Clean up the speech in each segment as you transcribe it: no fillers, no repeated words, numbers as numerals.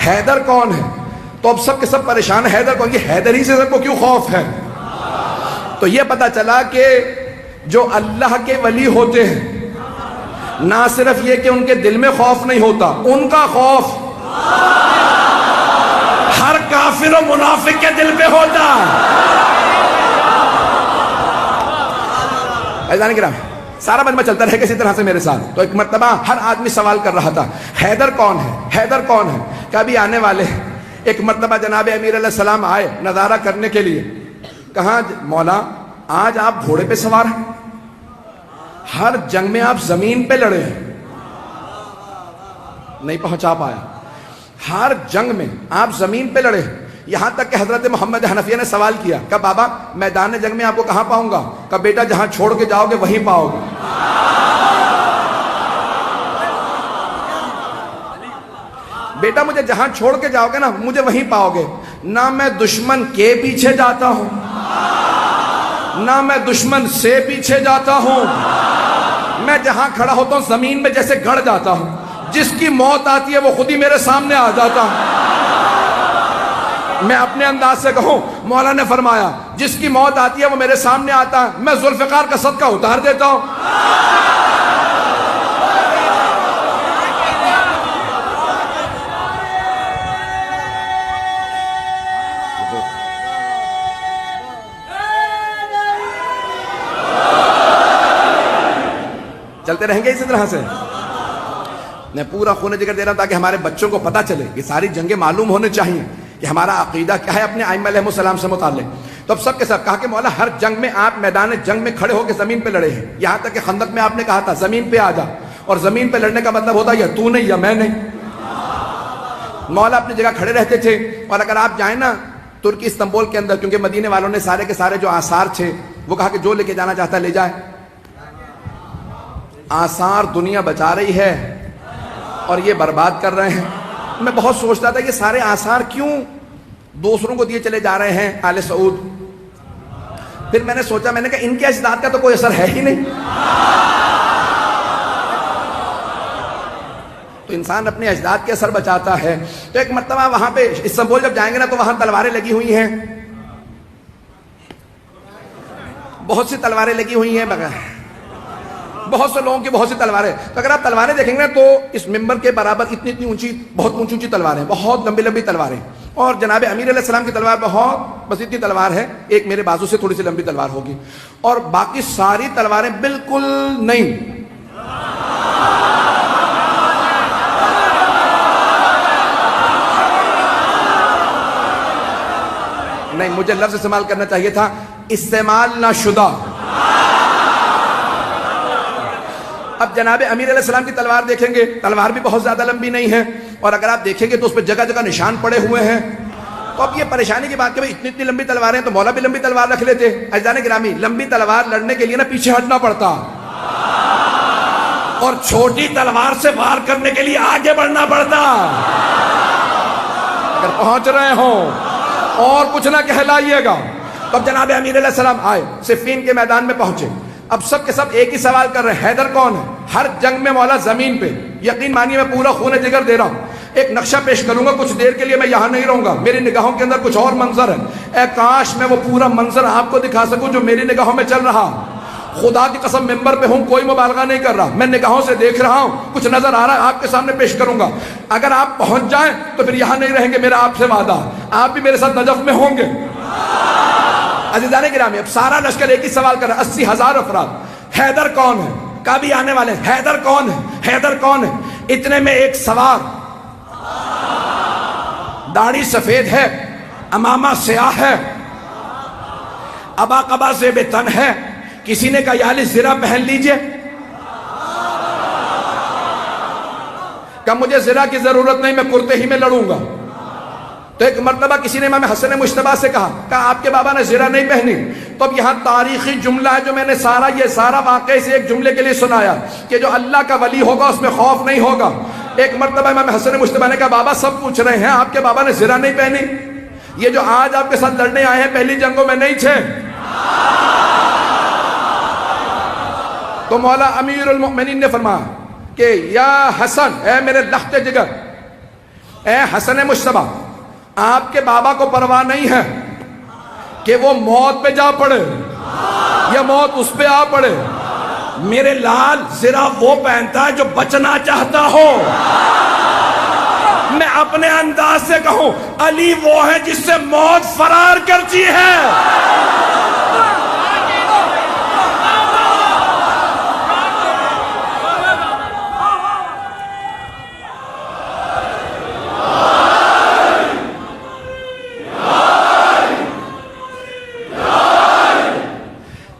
حیدر کون ہے؟ تو اب سب کے سب پریشان ہیں، حیدر کون؟ یہ حیدر ہی سے سب کو کیوں خوف ہے؟ تو یہ پتا چلا کہ جو اللہ کے ولی ہوتے ہیں، نہ صرف یہ کہ ان کے دل میں خوف نہیں ہوتا، ان کا خوف ہر کافر و منافق کے دل میں ہوتا ہے۔ عزیزان کرام، سارا مجمع چلتا رہے کسی طرح سے میرے ساتھ۔ تو ایک مرتبہ ہر آدمی سوال کر رہا تھا، حیدر کون ہے؟ حیدر کون ہے؟ کبھی آنے والے ایک مرتبہ جناب امیر علیہ السلام آئے نظارہ کرنے کے لیے، کہاں مولا آج آپ گھوڑے پہ سوار ہیں، ہر جنگ میں آپ زمین پہ لڑے ہیں، نہیں پہنچا پایا، ہر جنگ میں آپ زمین پہ لڑے ہیں، یہاں تک کہ حضرت محمد حنفیہ نے سوال کیا کہ بابا میدان جنگ میں آپ کو کہاں پاؤں گا؟ کہ بیٹا جہاں چھوڑ کے جاؤ گے وہیں پاؤ گے۔ بیٹا مجھے جہاں چھوڑ کے جاؤ گے نا مجھے وہیں پاؤ گے، نہ میں دشمن کے پیچھے جاتا ہوں نہ میں دشمن سے پیچھے جاتا ہوں، میں جہاں کھڑا ہوتا ہوں زمین میں جیسے گڑ جاتا ہوں، جس کی موت آتی ہے وہ خود ہی میرے سامنے آ جاتا ہے۔ میں اپنے انداز سے کہوں، مولا نے فرمایا جس کی موت آتی ہے وہ میرے سامنے آتا ہے، میں ذوالفقار کا صدقہ اتار دیتا ہوں۔ چلتے رہیں گے اسی طرح سے، میں پورا خون جگر دے رہا ہوں تاکہ ہمارے بچوں کو پتہ چلے، یہ ساری جنگیں معلوم ہونے چاہیے کہ ہمارا عقیدہ کیا ہے اپنے ائمہ علیہ السلام سے متعلق۔ تو اب سب کے سب کہا کہ مولا ہر جنگ میں آپ میدان جنگ میں کھڑے ہو کے زمین پہ لڑے ہیں، یہاں تک کہ خندق میں آپ نے کہا تھا زمین پہ آ جا، اور زمین پہ لڑنے کا مطلب ہوتا ہے یا تو نہیں یا میں نہیں۔ مولا اپنی جگہ کھڑے رہتے تھے، اور اگر آپ جائیں نا ترکی استنبول کے اندر، کیونکہ مدینے والوں نے سارے کے سارے جو آثار تھے وہ کہا کہ جو لے کے جانا چاہتا ہے لے جائے، آثار دنیا بچا رہی ہے اور یہ برباد کر رہے ہیں۔ میں بہت سوچتا تھا یہ سارے آثار کیوں دوسروں کو دیے چلے جا رہے ہیں آل سعود؟ پھر میں نے سوچا، میں نے کہا ان کے اجداد کا تو کوئی اثر ہے ہی نہیں، تو انسان اپنے اجداد کے اثر بچاتا ہے۔ تو ایک مرتبہ وہاں پہ استنبول جب جائیں گے نا تو وہاں تلواریں لگی ہوئی ہیں، بہت سی تلواریں لگی ہوئی ہیں، بہت سے لوگوں کی بہت سی تلواریں۔ تو اگر آپ تلواریں دیکھیں گے نا تو اس ممبر کے برابر اتنی اتنی اونچی، بہت اونچی اونچی تلواریں، بہت لمبی لمبی تلواریں، اور جناب امیر علیہ السلام کی تلوار بہت بس اتنی تلوار ہے، ایک میرے بازو سے تھوڑی سی لمبی تلوار ہوگی، اور باقی ساری تلواریں بالکل نہیں۔ نہیں، مجھے لفظ استعمال کرنا چاہیے تھا استعمال نہ شدہ۔ اب جناب امیر علیہ السلام کی تلوار دیکھیں گے، تلوار بھی بہت زیادہ لمبی نہیں ہے، اور اگر آپ دیکھیں گے تو اس پہ جگہ جگہ نشان پڑے ہوئے ہیں۔ تو اب یہ پریشانی کی بات کہ اتنی اتنی لمبی تلواریں ہیں تو مولا بھی لمبی تلوار رکھ لیتے۔ عزیزان گرامی، لمبی تلوار لڑنے کے لیے نا پیچھے ہٹنا پڑتا، اور چھوٹی تلوار سے وار کرنے کے لیے آگے بڑھنا پڑتا۔ اگر پہنچ رہے ہوں اور کچھ نہ کہلائیے گا۔ تب جناب امیر علیہ السلام آئے، صفین کے میدان میں پہنچے، اب سب کے سب ایک ہی سوال کر رہے ہیں، حیدر کون ہے؟ ہر جنگ میں مولا زمین پہ، یقین مانیے میں پورا خون جگر دے رہا ہوں۔ ایک نقشہ پیش کروں گا، کچھ دیر کے لیے میں یہاں نہیں رہوں گا، میری نگاہوں کے اندر کچھ اور منظر ہے، اے کاش میں وہ پورا منظر آپ کو دکھا سکوں جو میری نگاہوں میں چل رہا۔ خدا کی قسم ممبر پہ ہوں، کوئی مبالغہ نہیں کر رہا، میں نگاہوں سے دیکھ رہا ہوں، کچھ نظر آ رہا ہے، آپ کے سامنے پیش کروں گا۔ اگر آپ پہنچ جائیں تو پھر یہاں نہیں رہیں گے، میرا آپ سے وعدہ، آپ بھی میرے ساتھ نجف میں ہوں گے۔ عزیزان گرامی، اب سارا لشکر ایک ہی سوال کر رہا ہے، 80,000 افراد، حیدر کون ہے؟ کبھی آنے والے، حیدر کون ہے؟ حیدر کون ہے؟ اتنے میں ایک سوار، داڑھی سفید ہے، امامہ سیاہ ہے، ابا قبا سے بے تن ہے، کسی نے کہا یا علی زرہ پہن لیجئے، کہ مجھے زرہ کی ضرورت نہیں، میں کرتے ہی میں لڑوں گا۔ تو ایک مرتبہ کسی نے امام حسن مجتبیٰ سے کہا آپ کے بابا نے زرہ نہیں پہنی۔ تو اب یہاں تاریخی جملہ ہے جو میں نے یہ سارا واقعے سے ایک جملے کے لیے سنایا کہ جو اللہ کا ولی ہوگا اس میں خوف نہیں ہوگا۔ ایک مرتبہ امام حسن مجتبیٰ نے کہا بابا سب پوچھ رہے ہیں آپ کے بابا نے زرہ نہیں پہنی، یہ جو آج آپ کے ساتھ لڑنے آئے ہیں پہلی جنگوں میں نہیں تھے۔ تو مولا امیر المؤمنین نے فرمایا کہ یا حسن، اے میرے لخت جگر، اے حسن مشتبہ، آپ کے بابا کو پرواہ نہیں ہے کہ وہ موت پہ جا پڑے یا موت اس پہ آ پڑے. میرے لال زرہ وہ پہنتا ہے جو بچنا چاہتا ہو. میں اپنے انداز سے کہوں، علی وہ ہے جس سے موت فرار کرتی ہے.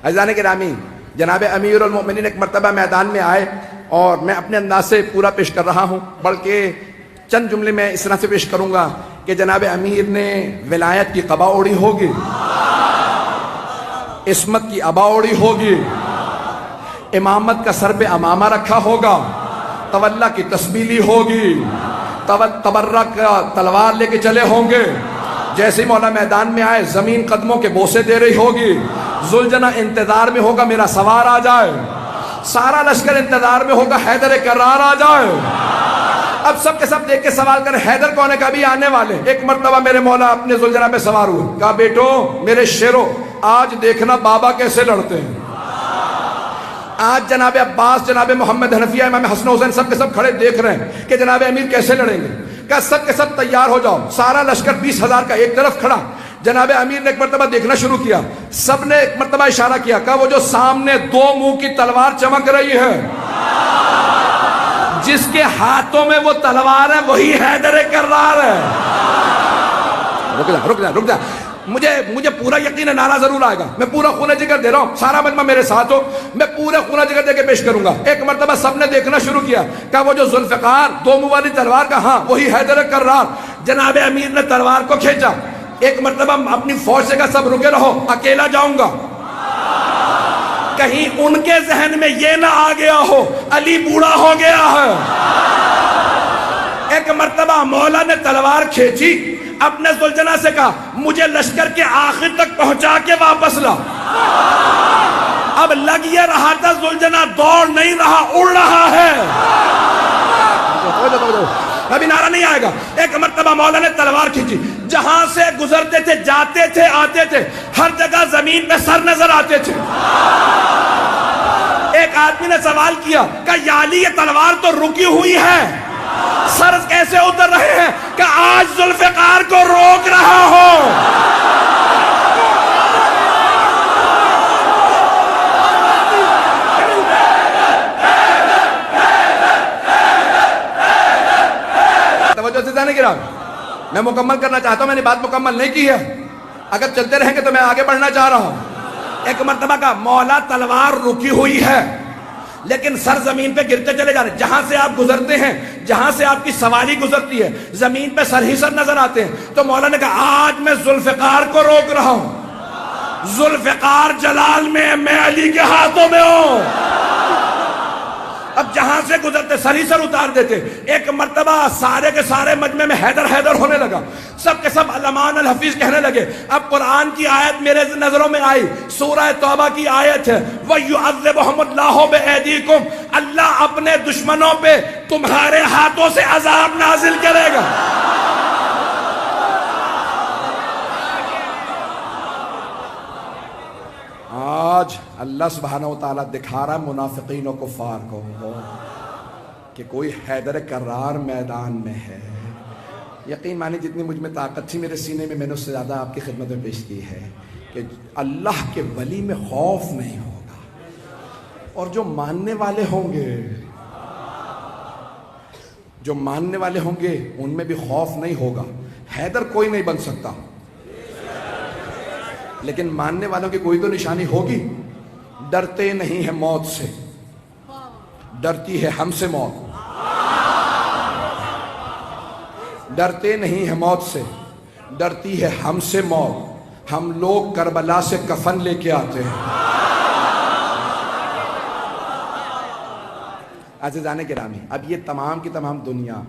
عزیزان گرامی، جناب امیر المؤمنین ایک مرتبہ میدان میں آئے اور میں اپنے انداز سے پورا پیش کر رہا ہوں، بلکہ چند جملے میں اس طرح سے پیش کروں گا کہ جناب امیر نے ولایت کی قبا اوڑی ہوگی، عصمت کی عبا اوڑی ہوگی، امامت کا سر پہ امامہ رکھا ہوگا، تولا کی تسبیح لی ہوگی، تبرک کا تلوار لے کے چلے ہوں گے. جیسے مولا میدان میں آئے زمین قدموں کے بوسے دے رہی ہوگی. ذوالجنہ انتظار میں ہوگا میرا سوار آ جائے. سارا لشکر انتظار میں ہوگا حیدر کرار آ جائے. اب سب کے سب دیکھ کے سوال کریں حیدر کون ہے؟ کبھی آنے والے. ایک مرتبہ میرے مولا اپنے ذوالجنہ پہ سوار ہوئے. کہا بیٹو میرے شیرو، آج دیکھنا بابا کیسے لڑتے ہیں. آج جناب عباس، جناب محمد حنفیہ، امام حسن حسین سب کے سب کھڑے دیکھ رہے ہیں کہ جناب امیر کیسے لڑیں گے. کہا سب کے سب تیار ہو جاؤ. سارا لشکر 20,000 کا ایک طرف کھڑا. جناب امیر نے ایک مرتبہ دیکھنا شروع کیا. سب نے ایک مرتبہ اشارہ کیا. کہا وہ جو سامنے دو منہ کی تلوار چمک رہی ہے، جس کے ہاتھوں میں وہ تلوار ہے وہی حیدر کرار ہے. رک جا. مجھے پورا یقین ہے نعرہ ضرور آئے گا. میں پورا خون جگر دے رہا ہوں، سارا مجمع میرے ساتھ ہو. میں پورا خون جگر دے کے پیش کروں گا. ایک مرتبہ سب نے دیکھنا شروع کیا. کہا وہ جو ذوالفقار دو منہ والی تلوار کا، ہاں وہی حیدر کرار. جناب امیر نے تلوار کو کھینچا. ایک مرتبہ اپنی فوج سے کہا سب رکے رہو، اکیلا جاؤں گا. کہیں ان کے ذہن میں یہ نہ آ گیا ہو علی بوڑھا ہو گیا ہے. ایک مرتبہ مولا نے تلوار کھینچی. اپنے ذوالجنہ سے کہا مجھے لشکر کے آخر تک پہنچا کے واپس لا. اب لگ یہ رہا تھا ذوالجنہ دوڑ نہیں رہا، اڑ رہا ہے. ابھی نعرہ نہیں آئے گا. ایک مرتبہ مولا نے تلوار کھینچی. جہاں سے گزرتے تھے، جاتے تھے، آتے تھے، ہر جگہ زمین پہ سر نظر آتے تھے. ایک آدمی نے سوال کیا کہ یا علی یہ تلوار تو رکی ہوئی ہے، سر کیسے اتر رہے ہیں؟ کہ آج ذوالفقار کو روک رہا ہو. توجہ سے جانے گرا، میں مکمل کرنا چاہتا ہوں، میں نے بات مکمل نہیں کی ہے. اگر چلتے رہیں گے تو میں آگے بڑھنا چاہ رہا ہوں. ایک مرتبہ کا مولا تلوار رکی ہوئی ہے لیکن سر زمین پہ گرتے چلے جا رہے. جہاں سے آپ گزرتے ہیں، جہاں سے آپ کی سواری گزرتی ہے، زمین پہ سر ہی سر نظر آتے ہیں. تو مولا نے کہا آج میں ذوالفقار کو روک رہا ہوں. ذوالفقار جلال میں علی کے ہاتھوں میں ہوں. اب جہاں سے گزرتے سر ہی سر اتار دیتے. ایک مرتبہ سارے کے سارے مجمع میں حیدر حیدر ہونے لگا. سب کے سب علمان الحفیظ کہنے لگے. اب قرآن کی آیت میرے نظروں میں آئی، سورہ توبہ کی آیت ہے وَيُعَذِّبُهُمُ اللَّهُ بِأَيْدِيكُمْ. اللہ اپنے دشمنوں پہ تمہارے ہاتھوں سے عذاب نازل کرے گا. آج اللہ سبحانہ وتعالیٰ دکھا رہا ہے منافقین و کفار کو کہ کوئی حیدر کرار میدان میں ہے. یقین مانی جتنی مجھ میں طاقت تھی میرے سینے میں، میں نے اس سے زیادہ آپ کی خدمت میں پیش کی ہے کہ اللہ کے ولی میں خوف نہیں ہوگا، اور جو ماننے والے ہوں گے، جو ماننے والے ہوں گے ان میں بھی خوف نہیں ہوگا. حیدر کوئی نہیں بن سکتا لیکن ماننے والوں کی کوئی تو نشانی ہوگی. ڈرتے نہیں ہیں موت سے، ڈرتی ہے ہم سے موت. ڈرتے نہیں ہیں موت سے، ڈرتی ہے ہم سے موت. ہم لوگ کربلا سے کفن لے کے آتے ہیں. عزیزان گرامی، اب یہ تمام کی تمام دنیا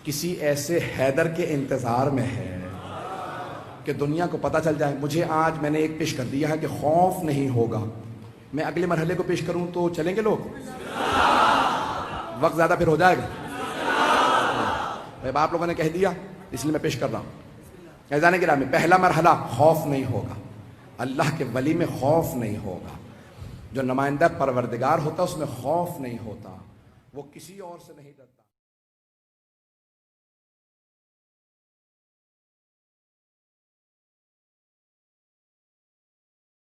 کسی ایسے حیدر کے انتظار میں ہے کہ دنیا کو پتہ چل جائے. مجھے آج میں نے ایک پیش کر دیا ہے کہ خوف نہیں ہوگا. میں اگلے مرحلے کو پیش کروں تو چلیں گے لوگ؟ وقت زیادہ پھر ہو جائے گا. اب آپ لوگوں نے کہہ دیا اس لیے میں پیش کر رہا ہوں. اذان گرامی پہلا مرحلہ خوف نہیں ہوگا, اللہ کے ولی میں خوف نہیں ہوگا. جو نمائندہ پروردگار ہوتا اس میں خوف نہیں ہوتا, وہ کسی اور سے نہیں ڈرتا.